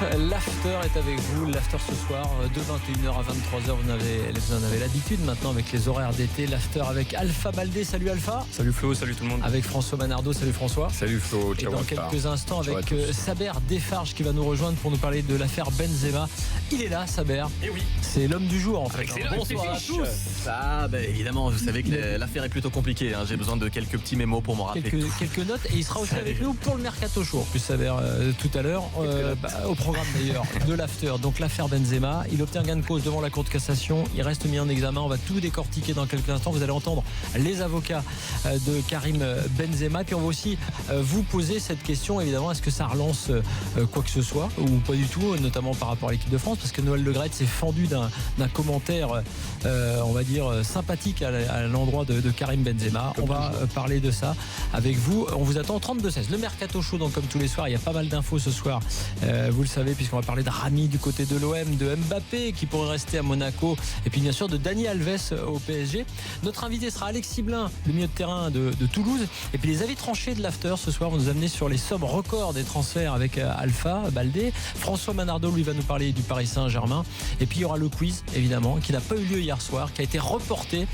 L'after est avec vous. L'after ce soir de 21h à 23h. Vous en avez l'habitude maintenant avec les horaires d'été. L'after avec Alpha Baldé. Salut Alpha. Salut Flo, salut tout le monde. Avec François Manardo. Salut François. Salut Flo, ciao. Et dans quelques instants avec Saber Desfarges qui va nous rejoindre pour nous parler de l'affaire Benzema. Il est là, Saber. Et oui. C'est l'homme du jour en fait. Bonsoir à tous. Évidemment, vous savez que l'affaire est plutôt compliquée. J'ai besoin de quelques petits mémos pour m'en rappeler. Quelques notes. Et il sera aussi avec nous pour le Mercato Show. Plus Saber tout à l'heure. Au programme d'ailleurs de l'after. Donc l'affaire Benzema. Il obtient gain de cause devant la Cour de cassation. Il reste mis en examen. On va tout décortiquer dans quelques instants. Vous allez entendre les avocats de Karim Benzema. Puis on va aussi vous poser cette question. Évidemment, est-ce que ça relance quoi que ce soit ou pas du tout, notamment par rapport à l'équipe de France, parce que Noël Le Graët s'est fendu d'un commentaire, on va dire sympathique à l'endroit de Karim Benzema. On va parler de ça avec vous. On vous attend au 32-16. Le Mercato Show, donc comme tous les soirs, il y a pas mal d'infos ce soir. Vous le savez, puisqu'on va parler de Rami du côté de l'OM, de Mbappé qui pourrait rester à Monaco, et puis bien sûr de Dani Alves au PSG. Notre invité sera Alexis Blin, le milieu de terrain de Toulouse. Et puis les avis tranchés de l'after ce soir vont nous amener sur les sommes records des transferts avec Alpha Baldé. François Manardo lui va nous parler du Paris Saint-Germain. Et puis il y aura le quiz évidemment qui n'a pas eu lieu hier soir, qui a été reporté.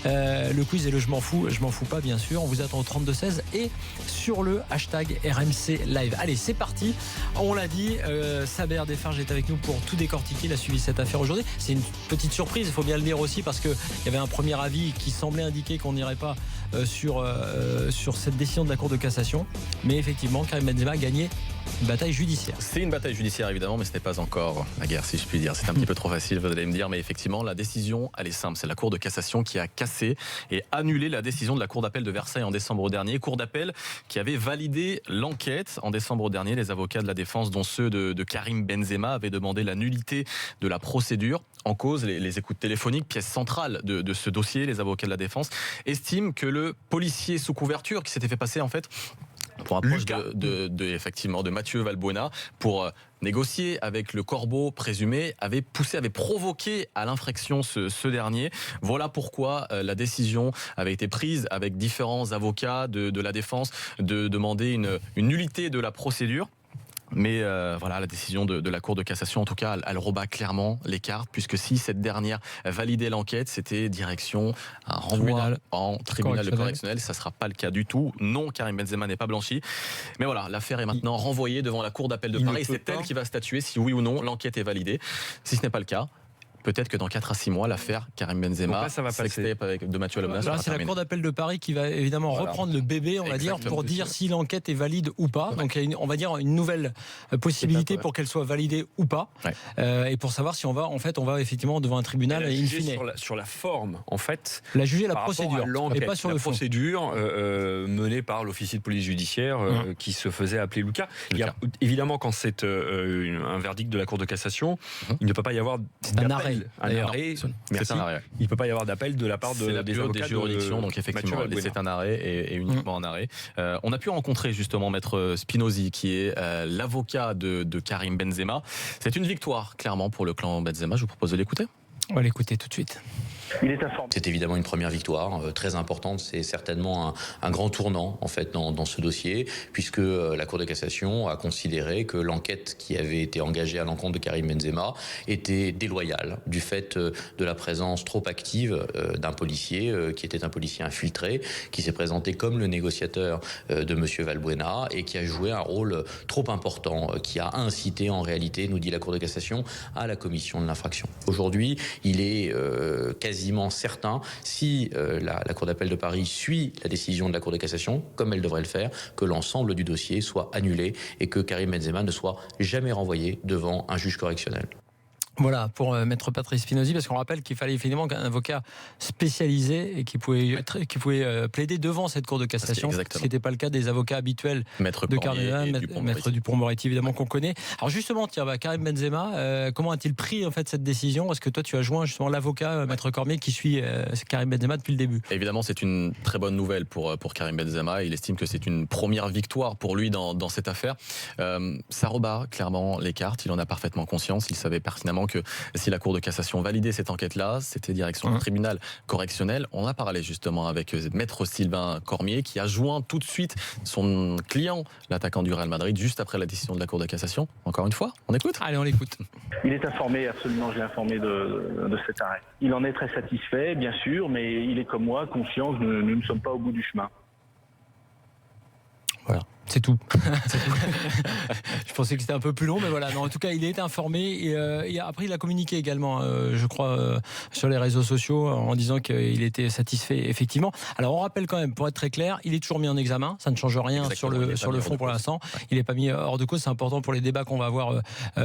Le quiz et le je m'en fous pas bien sûr. On vous attend au 32-16 et sur le hashtag RMC Live. Allez, c'est parti. On l'a dit, Saber Desfarges est avec nous pour tout décortiquer. Il a suivi cette affaire aujourd'hui. C'est une petite surprise, il faut bien le dire aussi, parce qu'il y avait un premier avis qui semblait indiquer qu'on n'irait pas sur cette décision de la Cour de cassation. Mais effectivement, Karim Benzema a gagné une bataille judiciaire. C'est une bataille judiciaire évidemment, mais ce n'est pas encore la guerre, si je puis dire. C'est un petit peu trop facile, vous allez me dire, mais effectivement la décision elle est simple. C'est la Cour de cassation qui a cassé et annulé la décision de la Cour d'appel de Versailles en décembre dernier. Cour d'appel qui avait validé l'enquête en décembre dernier. Les avocats de la défense, dont ceux de Karim Benzema, avaient demandé la nullité de la procédure en cause. Les écoutes téléphoniques, pièce centrale de ce dossier. Les avocats de la défense estiment que le policier sous couverture qui s'était fait passer en fait pour un proche effectivement de Mathieu Valbuena pour négocier avec le corbeau présumé, avait provoqué à l'infraction ce dernier. Voilà pourquoi la décision avait été prise avec différents avocats de la défense de demander une nullité de la procédure. Mais voilà, la décision de la Cour de cassation, en tout cas, elle rebat clairement les cartes, puisque si cette dernière validait l'enquête, c'était direction un renvoi en tribunal correctionnel. Ça ne sera pas le cas du tout. Non, Karim Benzema n'est pas blanchi. Mais voilà, l'affaire est maintenant renvoyée devant la Cour d'appel de Paris. C'est elle qui va statuer si oui ou non l'enquête est validée. Si ce n'est pas le cas, peut-être que dans 4 à 6 mois, l'affaire Karim Benzema, sextape avec de Mathieu Valbuena. C'est la Cour d'appel de Paris qui va évidemment reprendre le bébé, on va dire, pour dire si l'enquête est valide ou pas. Donc il y a on va dire une nouvelle possibilité pour qu'elle soit validée ou pas. Et pour savoir si on va effectivement devant un tribunal in fine. Sur la forme, en fait. La juger la procédure et pas sur le fond. La procédure menée par l'officier de police judiciaire qui se faisait appeler Lucas. Il y a, évidemment, quand c'est un verdict de la Cour de cassation, il ne peut pas y avoir d'appel. Un arrêt. C'est un arrêt. Il ne peut pas y avoir d'appel de la part des avocats des juridictions. Donc effectivement, c'est un arrêt et uniquement un arrêt. On a pu rencontrer justement Maître Spinozzi, qui est l'avocat de Karim Benzema. C'est une victoire, clairement, pour le clan Benzema. Je vous propose de l'écouter. On va l'écouter tout de suite. C'est évidemment une première victoire très importante. C'est certainement un grand tournant en fait dans ce dossier, puisque la Cour de cassation a considéré que l'enquête qui avait été engagée à l'encontre de Karim Benzema était déloyale du fait de la présence trop active d'un policier qui était un policier infiltré, qui s'est présenté comme le négociateur de Monsieur Valbuena et qui a joué un rôle trop important, qui a incité en réalité, nous dit la Cour de cassation, à la commission de l'infraction. Aujourd'hui, il est quasiment certain, si la Cour d'appel de Paris suit la décision de la Cour de cassation, comme elle devrait le faire, que l'ensemble du dossier soit annulé et que Karim Benzema ne soit jamais renvoyé devant un juge correctionnel. Voilà, pour Maître Patrice Spinozzi, parce qu'on rappelle qu'il fallait finalement qu'un avocat spécialisé et qui pouvait plaider devant cette Cour de cassation, ce qui n'était pas le cas des avocats habituels de Karim, Maître Dupond-Moretti évidemment qu'on connaît. Alors justement, Karim Benzema, comment a-t-il pris en fait cette décision? Est-ce que toi tu as joint justement l'avocat Maître Cormier qui suit Karim Benzema depuis le début? Évidemment, c'est une très bonne nouvelle pour Karim Benzema. Il estime que c'est une première victoire pour lui dans cette affaire. Ça rebat clairement les cartes. Il en a parfaitement conscience. Il savait pertinemment que si la Cour de cassation validait cette enquête-là, c'était direction du tribunal correctionnel. On a parlé justement avec Maître Sylvain Cormier qui a joint tout de suite son client, l'attaquant du Real Madrid, juste après la décision de la Cour de cassation. Encore une fois, on écoute ? Allez, on l'écoute. Il est informé, absolument, je l'ai informé de cet arrêt. Il en est très satisfait, bien sûr, mais il est comme moi, conscient que nous ne sommes pas au bout du chemin. Voilà. C'est tout. Je pensais que c'était un peu plus long, mais voilà. Non, en tout cas, il est informé et après, il a communiqué également, je crois, sur les réseaux sociaux en disant qu'il était satisfait, effectivement. Alors, on rappelle quand même, pour être très clair, il est toujours mis en examen. Ça ne change rien sur le fond pour l'instant. Il n'est pas mis hors de cause. C'est important pour les débats qu'on va avoir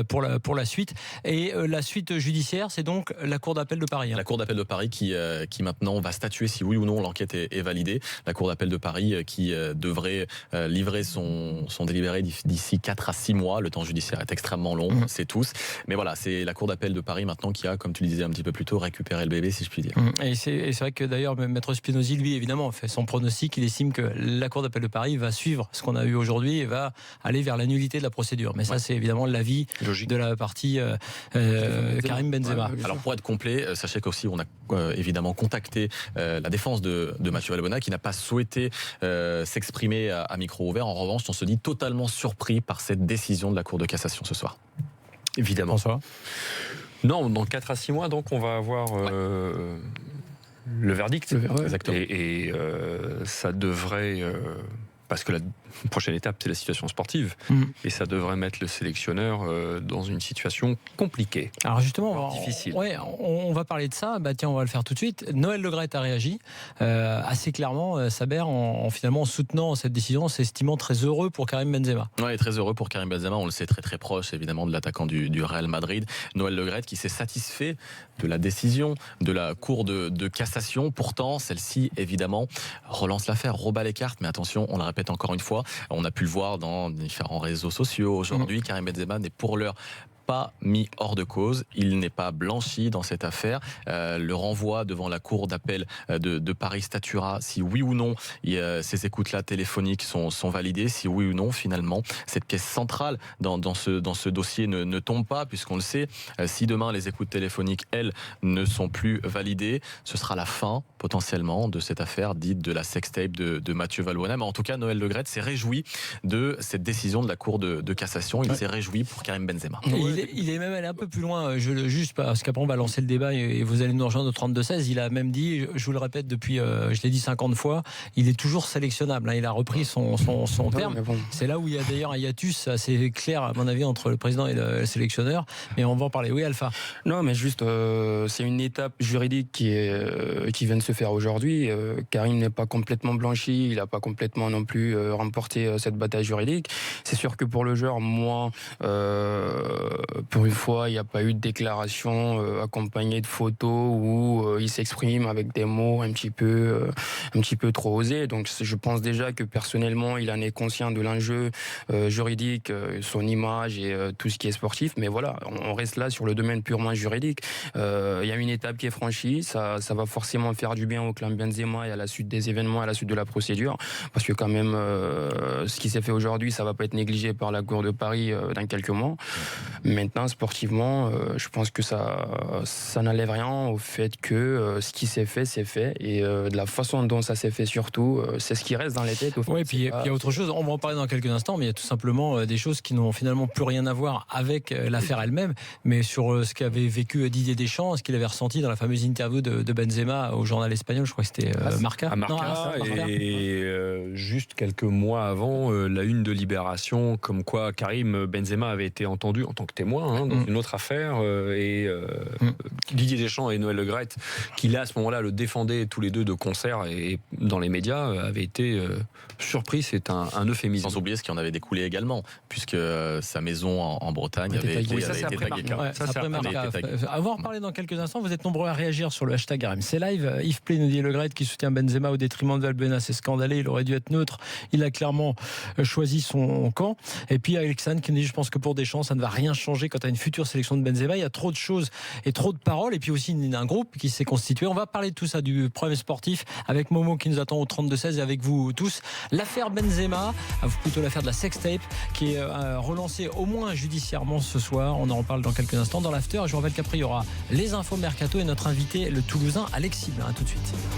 pour la suite. Et la suite judiciaire, c'est donc la Cour d'appel de Paris. La Cour d'appel de Paris qui maintenant va statuer si oui ou non l'enquête est validée. La Cour d'appel de Paris qui devrait livrer son délibéré d'ici 4 à 6 mois. Le temps judiciaire est extrêmement long, c'est tous. Mais voilà, c'est la Cour d'appel de Paris maintenant qui a, comme tu le disais un petit peu plus tôt, récupéré le bébé, si je puis dire. Et c'est vrai que d'ailleurs, Maître Spinozzi, lui, évidemment, fait son pronostic. Il estime que la Cour d'appel de Paris va suivre ce qu'on a eu aujourd'hui et va aller vers la nullité de la procédure. Mais ça, c'est évidemment l'avis de la partie Karim Benzema. Alors, pour être complet, sachez qu'aussi, on a évidemment contacté la défense de Mathieu Valbuena qui n'a pas souhaité s'exprimer à micro ouvert. En revanche, on se dit totalement surpris par cette décision de la Cour de cassation ce soir. Évidemment. François ? Non, dans 4 à 6 mois, donc on va avoir le verdict. Exactement. Et ça devrait... parce que la prochaine étape, c'est la situation sportive. Et ça devrait mettre le sélectionneur dans une situation compliquée. Alors justement, difficile. On va parler de ça. Tiens, on va le faire tout de suite. Noël Le Graët a réagi assez clairement, Saber, en finalement soutenant cette décision, en s'estimant très heureux pour Karim Benzema. Oui, très heureux pour Karim Benzema. On le sait, très très proche évidemment de l'attaquant du Real Madrid. Noël Le Graët qui s'est satisfait de la décision de la Cour de cassation. Pourtant, celle-ci évidemment relance l'affaire, rebat les cartes. Mais attention, on le répète encore une fois, on a pu le voir dans différents réseaux sociaux aujourd'hui. Karim Benzema n'est pour l'heure pas mis hors de cause, il n'est pas blanchi dans cette affaire. Le renvoi devant la cour d'appel de Paris statuera si oui ou non ces écoutes-là téléphoniques sont validées, si oui ou non finalement cette pièce centrale dans ce dossier ne tombe pas, puisqu'on le sait, si demain les écoutes téléphoniques, elles, ne sont plus validées, ce sera la fin potentiellement de cette affaire dite de la sextape de Mathieu Valbuena. Mais en tout cas, Noël Le Graët s'est réjoui de cette décision de la Cour de cassation. Il s'est réjoui pour Karim Benzema. Il est même allé un peu plus loin, juste parce qu'après on va lancer le débat et vous allez nous rejoindre au 32-16. Il a même dit, je vous le répète depuis, je l'ai dit 50 fois, il est toujours sélectionnable. Il a repris son terme. Bon. C'est là où il y a d'ailleurs un hiatus assez clair, à mon avis, entre le président et le sélectionneur. Mais on va en parler. Oui, Alpha. Non, mais juste, c'est une étape juridique qui vient de se faire aujourd'hui. Karim n'est pas complètement blanchi, il n'a pas complètement non plus remporté cette bataille juridique. C'est sûr que pour le joueur, moi, pour une fois, il n'y a pas eu de déclaration accompagnée de photos où il s'exprime avec des mots un petit peu trop osés. Donc je pense déjà que personnellement, il en est conscient de l'enjeu juridique, son image et tout ce qui est sportif. Mais voilà, on reste là sur le domaine purement juridique. Il y a une étape qui est franchie, ça va forcément faire du bien au clan Benzema et à la suite des événements, à la suite de la procédure, parce que quand même, ce qui s'est fait aujourd'hui, ça va pas être négligé par la Cour de Paris dans quelques mois. Maintenant, sportivement, je pense que ça n'enlève rien au fait que ce qui s'est fait, c'est fait, et de la façon dont ça s'est fait surtout, c'est ce qui reste dans les têtes. Oui, puis il y a autre chose, on va en parler dans quelques instants, mais il y a tout simplement des choses qui n'ont finalement plus rien à voir avec l'affaire elle-même, mais sur ce qu'avait vécu Didier Deschamps, ce qu'il avait ressenti dans la fameuse interview de Benzema au journal espagnol, je crois que c'était Marca. Juste quelques mois avant, la une de Libération, comme quoi Karim Benzema avait été entendu en tant que témoin dans une autre affaire, et Didier Deschamps et Noël Le Graët, qui là à ce moment-là le défendaient tous les deux de concert et dans les médias, avaient été surpris. C'est un euphémisme. Sans oublier ce qui en avait découlé également, puisque sa maison en Bretagne avait été taguée. On va en reparler dans quelques instants. Vous êtes nombreux à réagir sur le hashtag RMC Live. Yves Play nous dit: Le Graët qui soutient Benzema au détriment de Valbuena, c'est scandaleux, il aurait dû être neutre, il a clairement choisi son camp. Et puis Alexandre qui nous dit: je pense que pour Deschamps ça ne va rien changer quant à une future sélection de Benzema. Il y a trop de choses et trop de paroles, et puis aussi un groupe qui s'est constitué. On va parler de tout ça, du problème sportif, avec Momo qui nous attend au 32-16 et avec vous tous. L'affaire Benzema, plutôt l'affaire de la sextape, qui est relancée au moins judiciairement ce soir. On en reparle dans quelques instants dans l'after. Je vous rappelle qu'après il y aura les infos mercato et notre invité, le Toulousain Alexis Blin. À tout de suite.